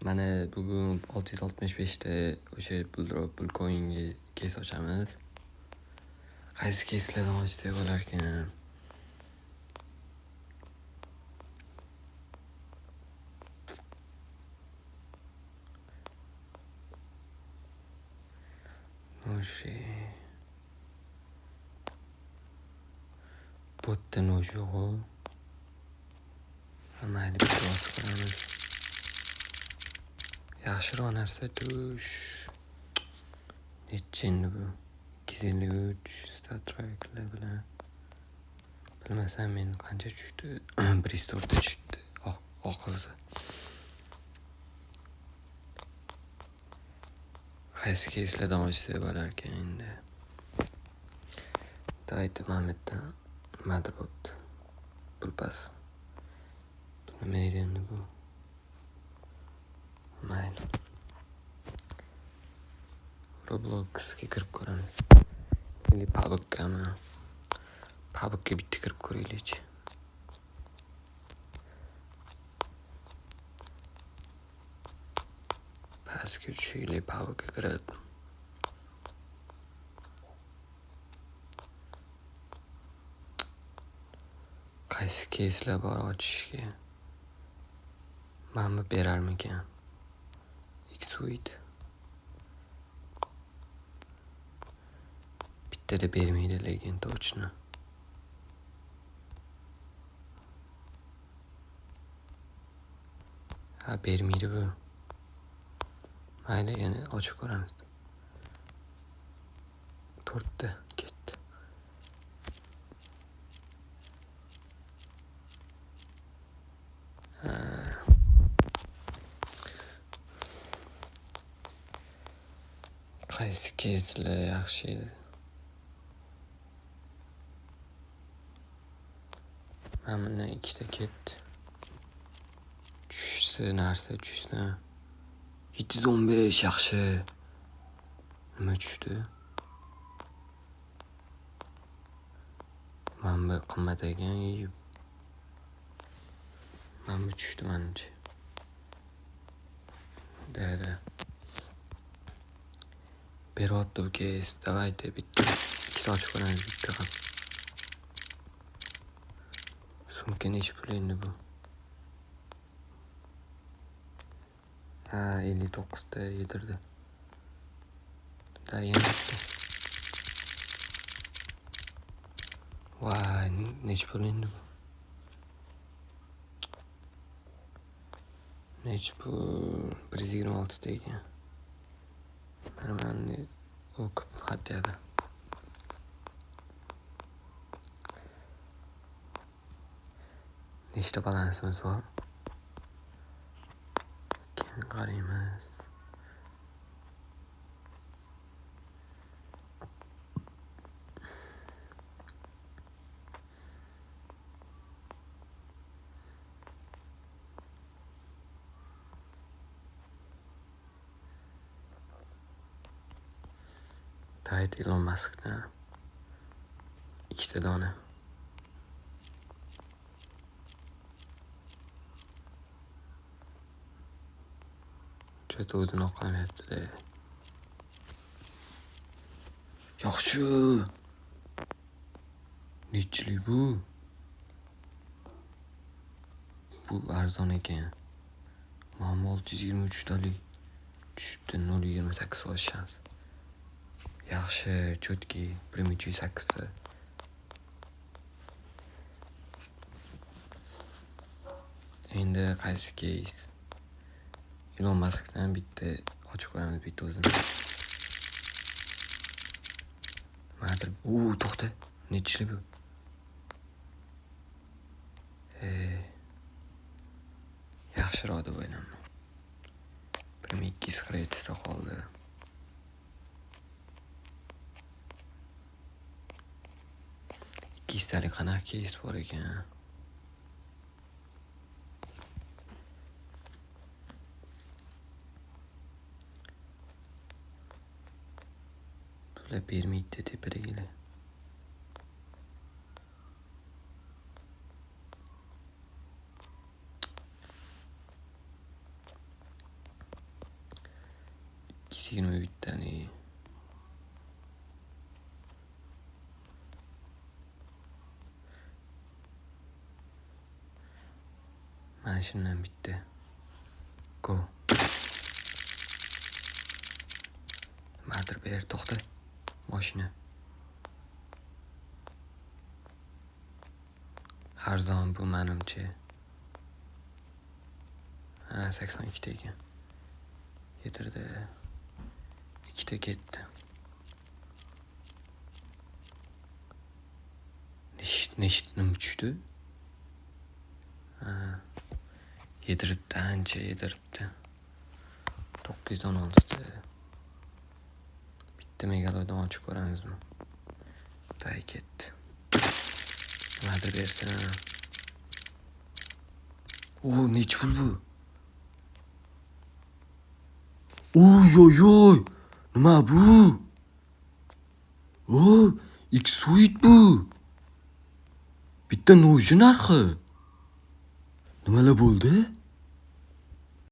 Mana bugun 665 ta o'sha Bullcoin'ga kes ochamiz. Qaysi keslardan ochsak bo'larkan? O'sha botdan o'sho'g'u. Mayli bitta osib qolamiz. Yaxshiroq narsa tush. Necha endi bu? 253 StarTrack'lar bilan. Bilmasam men qancha tushdi? 104 ta tushdi. Oqizi. Qaysi keslardan ochsak bo'larkan endi? Daydi Mametdan Madrod. Pulpas. Nima endi bu? Mayli. Robloxga kirib ko'ramiz. Endi Pubg'ga bitta kirib ko'raylik. Pastga tushaylik, Pubg'ga kirib. Qaysi keslar bor ochishga? Mana berarmikan? Xsuite. Bittada bermaydi lekin точно. Bermaydi bu. Mayli, yana ochib ko'ramiz. 4 ta ketdi. Qaysi keslar yaxshi edi? Mana 2 ta ketdi. Narsa tushsa 715 yaxshi. Nima tushdi? Mana bu qimmat ekan. Mana bu tushdi menimcha. Da. Beryapti bu kes. Давайте bitta. 2 ochib ko'ramiz bitta ham. Sumka nechi pul endi bu? 59 ta yedirdi. Yana bitta. Voy, nechi pul endi bu? Nechi pul? 126 ta ekan. Mana o'qib xatyadi. Nechta balansimiz bor? Qaraymiz. Tayt Elon Musk'dan 2 ta dona. Cho'ta o'zini oqlamayapti. Yaxshi. Nechlik bu? Bu arzon ekan. Mana 623 talik tushdi, 0.28% shans. Yaxshi, cho'tki 1.8 ta. Endi qaysi kes? Elon Musk'dan bitta ochib ko'ramiz, bitta o'zini. Madr. To'xta. Nechlik bu? Yaxshiroq deb o'ylayman. 1.2 kreditda qoldi. Ikkistalik qanaqa kes bor ekan? Bular bermaydi tepadagilar. 220 bittani. Mana shundan bitta. Go. Nimadir ber, to'xta. Mashina. Arzon bu menimcha. 82 ta ekan. Yetirdi. 2 ta ketdi. Nima tushdi? Yediribdi, ancha yediribdi. 916 ta. Bitta megaloydan ochib ko'ramizmi? Tay ketdi. Nimadir bersin. Nechi pul bu? Oy. Nima bu? X-Suite bu. Bitta noji narxi. Nimalar bo'ldi?